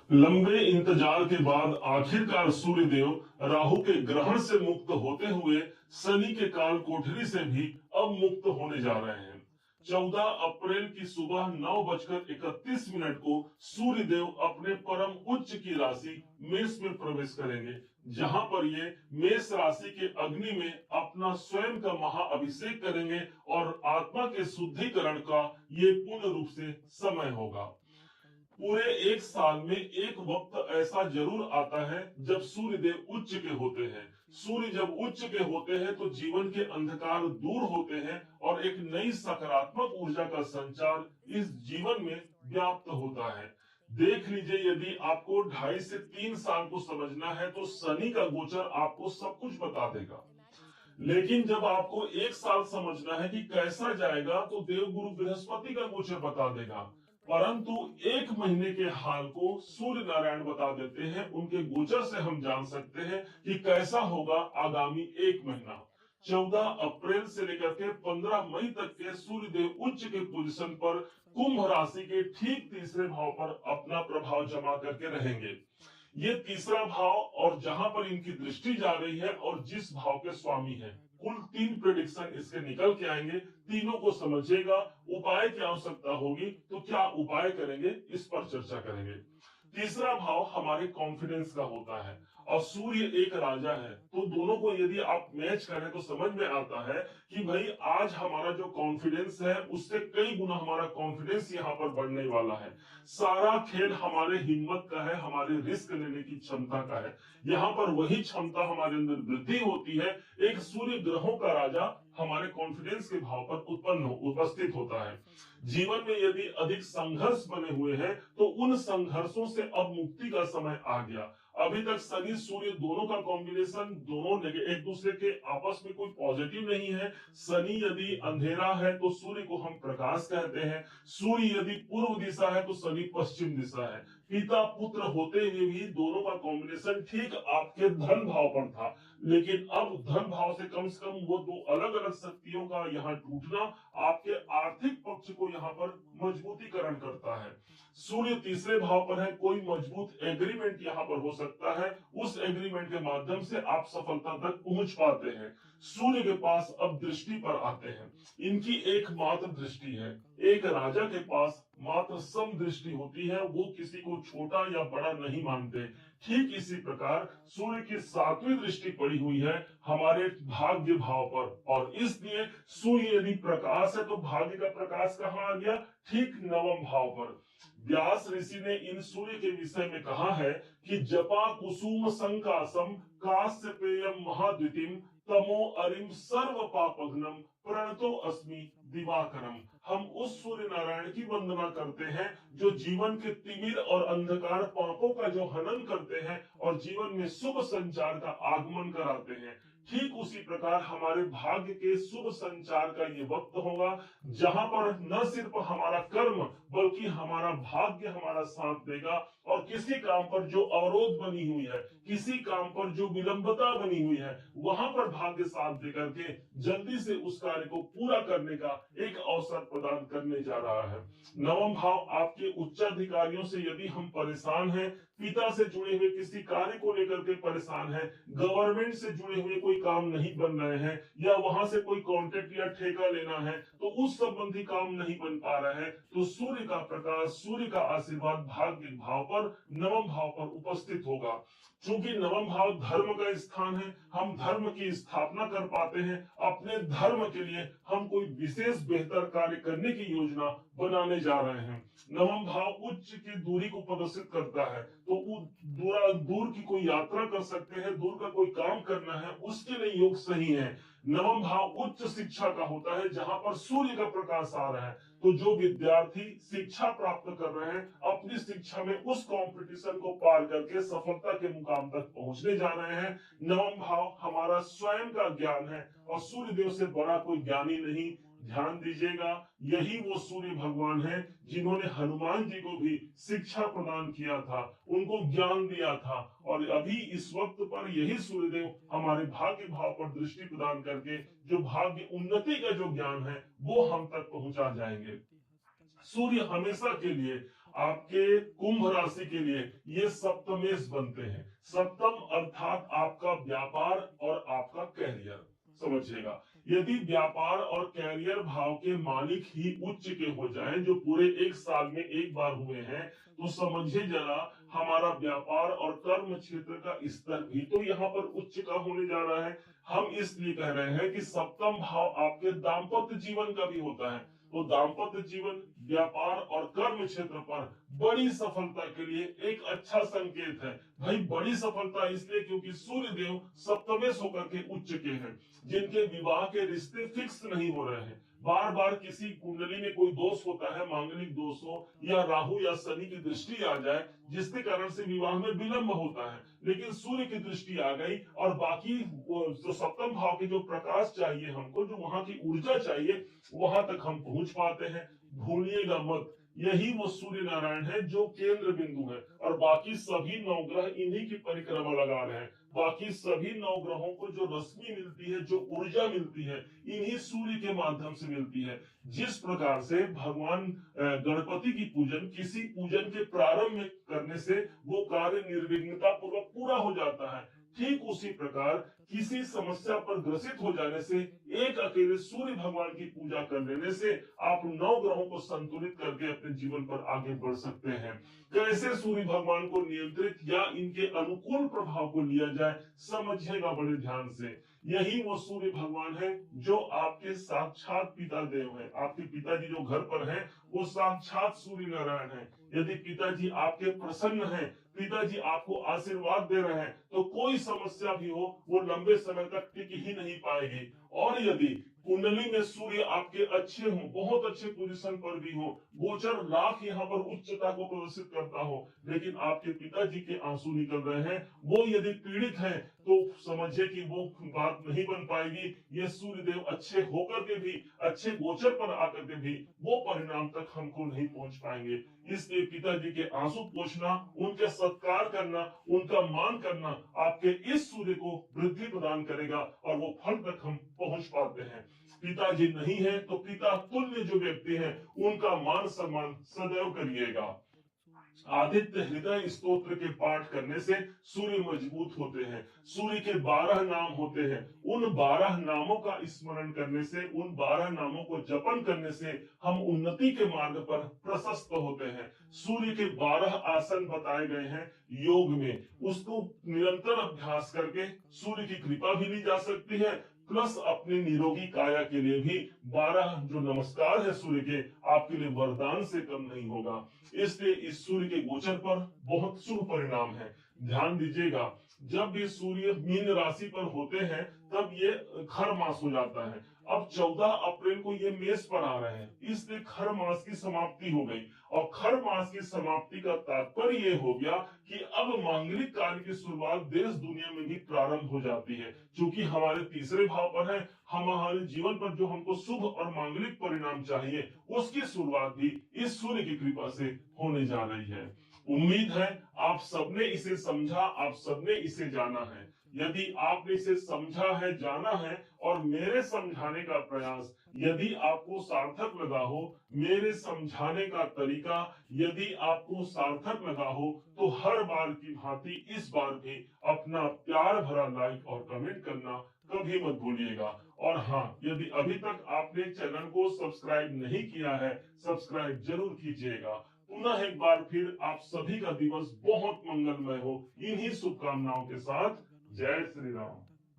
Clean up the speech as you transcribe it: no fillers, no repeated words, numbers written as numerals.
लंबे इंतजार के बाद आखिरकार सूर्यदेव राहु के ग्रहण से मुक्त होते हुए शनि के काल कोठरी से भी अब मुक्त होने जा रहे हैं। 14 अप्रैल की सुबह 9:31 को सूर्यदेव अपने परम उच्च की राशि मेष में प्रवेश करेंगे, जहां पर ये मेष राशि के अग्नि में अपना स्वयं का महाअभिषेक करेंगे और आत्मा के शुद्धिकरण का ये पूर्ण रूप से समय होगा। पूरे एक साल में एक वक्त ऐसा जरूर आता है जब सूर्य देव उच्च के होते हैं। सूर्य जब उच्च के होते हैं तो जीवन के अंधकार दूर होते हैं और एक नई सकारात्मक ऊर्जा का संचार इस जीवन में व्याप्त होता है। देख लीजिए, यदि आपको 2.5 से 3 साल को समझना है तो शनि का गोचर आपको सब कुछ बता देगा। लेकिन जब आपको एक साल समझना है कि कैसा जाएगा तो देवगुरु बृहस्पति का गोचर बता देगा। परंतु एक महीने के हाल को सूर्य नारायण बता देते हैं। उनके गोचर से हम जान सकते हैं कि कैसा होगा आगामी एक महीना। 14 अप्रैल से लेकर के 15 मई तक के सूर्य देव उच्च के पोजीशन पर कुंभ राशि के ठीक तीसरे भाव पर अपना प्रभाव जमा करके रहेंगे। ये तीसरा भाव और जहां पर इनकी दृष्टि जा रही है और जिस भाव के स्वामी है, कुल 3 प्रेडिक्शन इसके निकल के आएंगे। तीनों को समझिएगा, उपाय की आवश्यकता होगी तो क्या उपाय करेंगे इस पर चर्चा करेंगे। तीसरा भाव हमारे कॉन्फिडेंस का होता है और सूर्य एक राजा है, तो दोनों को यदि आप मैच करें तो समझ में आता है कि भाई आज हमारा जो कॉन्फिडेंस है उससे कई गुना हमारा कॉन्फिडेंस यहाँ पर बढ़ने वाला है। सारा खेल हमारे हिम्मत का है, हमारे रिस्क लेने की क्षमता का है। यहाँ पर वही क्षमता हमारे अंदर वृद्धि होती है। एक सूर्य ग्रहों का राजा हमारे कॉन्फिडेंस के भाव पर उपस्थित होता है। जीवन में यदि अधिक संघर्ष बने हुए हैं तो उन संघर्षों से अब मुक्ति का समय आ गया। अभी तक शनि सूर्य दोनों का कॉम्बिनेशन, दोनों एक दूसरे के आपस में कोई पॉजिटिव नहीं है। शनि यदि अंधेरा है तो सूर्य को हम प्रकाश कहते हैं। सूर्य यदि पूर्व दिशा है तो शनि पश्चिम दिशा है। पिता पुत्र होते हुए भी दोनों का कॉम्बिनेशन ठीक आपके धन भाव पर था, लेकिन अब धन भाव से कम वो दो अलग अलग शक्तियों का यहाँ टूटना आपके आर्थिक पक्ष को यहाँ पर मजबूतीकरण करता है। सूर्य तीसरे भाव पर है, कोई मजबूत एग्रीमेंट यहाँ पर हो सकता है। उस एग्रीमेंट के माध्यम से आप सफलता तक पहुंच पाते हैं। सूर्य के पास अब दृष्टि पर आते हैं। इनकी एकमात्र दृष्टि है। एक राजा के पास मात्र सम दृष्टि होती है, वो किसी को छोटा या बड़ा नहीं मानते। ठीक इसी प्रकार सूर्य की 7वीं दृष्टि पड़ी हुई है हमारे भाग्य भाव पर, और इसलिए सूर्य यदि प्रकाश है तो भाग्य का प्रकाश कहाँ आ गया? ठीक 9वें भाव पर। व्यास ऋषि ने इन सूर्य के विषय में कहा है कि जपा कुसुम संकासम कास्य पेयम महाद्युतिम तमो अरिम सर्व पापघ्नम प्रणतो अस्मि दिवाकरम। हम उस सूर्य नारायण की वंदना करते हैं जो जीवन के तिमिर और अंधकार पापों का जो हनन करते हैं और जीवन में शुभ संचार का आगमन कराते हैं। ठीक उसी प्रकार हमारे भाग्य के शुभ संचार का ये वक्त होगा, जहां पर न सिर्फ हमारा कर्म बल्कि हमारा भाग्य हमारा साथ देगा। और किसी काम पर जो अवरोध बनी हुई है, किसी काम पर जो विलंबता बनी हुई है, वहां पर भाग्य साथ देकर के जल्दी से उस कार्य को पूरा करने का एक अवसर प्रदान करने जा रहा है। 9वां भाव आपके उच्चाधिकारियों से यदि हम परेशान हैं, पिता से जुड़े हुए किसी कार्य को लेकर के परेशान है, गवर्नमेंट से जुड़े हुए कोई काम नहीं बन रहे हैं, या वहां से कोई कॉन्ट्रैक्ट या ठेका लेना है तो उस संबंधी काम नहीं बन पा रहा है, तो सूर्य का प्रकाश, सूर्य का आशीर्वाद भाग्य भाव पर 9वें भाव पर उपस्थित होगा। चूंकि 9वां भाव धर्म का स्थान है, हम धर्म की स्थापना कर पाते हैं। अपने धर्म के लिए हम कोई विशेष बेहतर कार्य करने की योजना बनाने जा रहे हैं। 9वां भाव उच्च की दूरी को प्रदर्शित करता है, तो दूर की कोई यात्रा कर सकते हैं, दूर का कोई काम करना है, उसके लिए योग सही है। 9वां भाव उच्च शिक्षा का होता है, जहां पर सूर्य का प्रकाश आ रहा है। तो जो विद्यार्थी शिक्षा प्राप्त कर रहे हैं, अपनी शिक्षा में उस कंपटीशन को पार करके सफलता के मुकाम तक पहुंचने जा रहे हैं। 9वां भाव हमारा स्वयं का ज्ञान है और सूर्य देव से बड़ा कोई ज्ञानी नहीं। ध्यान दीजिएगा, यही वो सूर्य भगवान है जिन्होंने हनुमान जी को भी शिक्षा प्रदान किया था, उनको ज्ञान दिया था। और अभी इस वक्त पर यही सूर्यदेव हमारे भाग्य भाव पर दृष्टि प्रदान करके जो भाग्य उन्नति का जो ज्ञान है वो हम तक पहुंचा जाएंगे। सूर्य हमेशा के लिए आपके कुंभ राशि के लिए ये सप्तमेश बनते हैं। सप्तम अर्थात आपका व्यापार और आपका कैरियर, समझिएगा। यदि व्यापार और कैरियर भाव के मालिक ही उच्च के हो जाएं, जो पूरे एक साल में एक बार हुए हैं, तो समझिए जरा हमारा व्यापार और कर्म क्षेत्र का स्तर भी तो यहाँ पर उच्च का होने जा रहा है। हम इसलिए कह रहे हैं कि सप्तम भाव आपके दाम्पत्य जीवन का भी होता है। तो दाम्पत्य जीवन, व्यापार और कर्म क्षेत्र पर बड़ी सफलता के लिए एक अच्छा संकेत है। भाई बड़ी सफलता इसलिए क्योंकि सूर्य देव सप्तमेश होकर के उच्च के हैं। जिनके विवाह के रिश्ते फिक्स नहीं हो रहे हैं, बार बार किसी कुंडली में कोई दोष होता है, मांगलिक दोष हो या राहु या शनि की दृष्टि आ जाए, जिसके कारण से विवाह में विलंब होता है, लेकिन सूर्य की दृष्टि आ गई और बाकी जो सप्तम भाव के जो प्रकाश चाहिए हमको, जो वहां की ऊर्जा चाहिए, वहां तक हम पहुंच पाते हैं। भूलिएगा मत, यही वो सूर्य नारायण है जो केंद्र बिंदु है, और बाकी सभी नवग्रह इन्हीं की परिक्रमा लगा रहे हैं। बाकी सभी नवग्रहों को जो रश्मि मिलती है, जो ऊर्जा मिलती है, इन्हीं सूर्य के माध्यम से मिलती है। जिस प्रकार से भगवान गणपति की पूजन किसी पूजन के प्रारंभ में करने से वो कार्य निर्विघ्नता पूर्वक पूरा हो जाता है, ठीक उसी प्रकार किसी समस्या पर ग्रसित हो जाने से एक अकेले सूर्य भगवान की पूजा कर लेने से आप नौ ग्रहों को संतुलित करके अपने जीवन पर आगे बढ़ सकते हैं। कैसे सूर्य भगवान को नियंत्रित या इनके अनुकूल प्रभाव को लिया जाए, समझिएगा बड़े ध्यान से। यही वो सूर्य भगवान है जो आपके साक्षात पिता देव है। आपके पिताजी जो घर पर हैं, वो साक्षात सूर्य नारायण है। यदि पिताजी आपके प्रसन्न हैं, पिताजी आपको आशीर्वाद दे रहे हैं, तो कोई समस्या भी हो वो लंबे समय तक टिक ही नहीं पाएगी। और यदि कुंडली में सूर्य आपके अच्छे हो, बहुत अच्छे पोजीशन पर भी हो, गोचर लाख यहाँ पर उच्चता को प्रदर्शित करता हो, लेकिन आपके पिताजी के आंसू निकल रहे हैं, वो यदि पीड़ित हैं, तो समझिए कि वो बात नहीं बन पाएगी। ये सूर्य देव अच्छे होकर के भी, अच्छे गोचर पर आकर के भी वो परिणाम तक हमको नहीं पहुंच पाएंगे। इसलिए पिताजी के आंसू पोंछना, उनके सत्कार करना, उनका मान करना आपके इस सूर्य को वृद्धि प्रदान करेगा और वो फल तक हम पहुंच पाते हैं। पिताजी नहीं है तो पिता तुल्य जो व्यक्ति हैं, उनका मान सम्मान सदैव करिएगा। आदित्य हृदय स्तोत्र के पाठ करने से सूर्य मजबूत होते हैं। सूर्य के 12 नाम होते हैं, उन 12 नामों का स्मरण करने से, उन 12 नामों को जपन करने से हम उन्नति के मार्ग पर प्रशस्त होते हैं। सूर्य के 12 आसन बताए गए हैं योग में, उसको निरंतर अभ्यास करके सूर्य की कृपा भी ली जा सकती है, प्लस अपनी निरोगी काया के लिए भी 12 जो नमस्कार है सूर्य के, आपके लिए वरदान से कम नहीं होगा। इसलिए इस सूर्य के गोचर पर बहुत शुभ परिणाम है। ध्यान दीजिएगा, जब भी सूर्य मीन राशि पर होते हैं तब ये खर मास हो जाता है। अब 14 अप्रैल को ये मेष पर आ रहे हैं, इसलिए खर मास की समाप्ति हो गई। और खर मास की समाप्ति का तात्पर्य ये हो गया कि अब मांगलिक कार्य की शुरुआत देश दुनिया में भी प्रारंभ हो जाती है। क्योंकि हमारे तीसरे भाव पर है, हमारे जीवन पर जो हमको शुभ और मांगलिक परिणाम चाहिए, उसकी शुरुआत भी इस सूर्य की कृपा से होने जा रही है। उम्मीद है आप सबने इसे समझा, आप सबने इसे जाना है। यदि आपने इसे समझा है, जाना है, और मेरे समझाने का प्रयास यदि आपको सार्थक लगा हो, मेरे समझाने का तरीका यदि आपको सार्थक लगा हो, तो हर बार की भांति इस बार भी अपना प्यार भरा लाइक और कमेंट करना कभी मत भूलिएगा। और हाँ, यदि अभी तक आपने चैनल को सब्सक्राइब नहीं किया है, सब्सक्राइब जरूर कीजिएगा। पुनः एक बार फिर आप सभी का दिवस बहुत मंगलमय हो, इन्हीं शुभकामनाओं के साथ। जय श्री राम।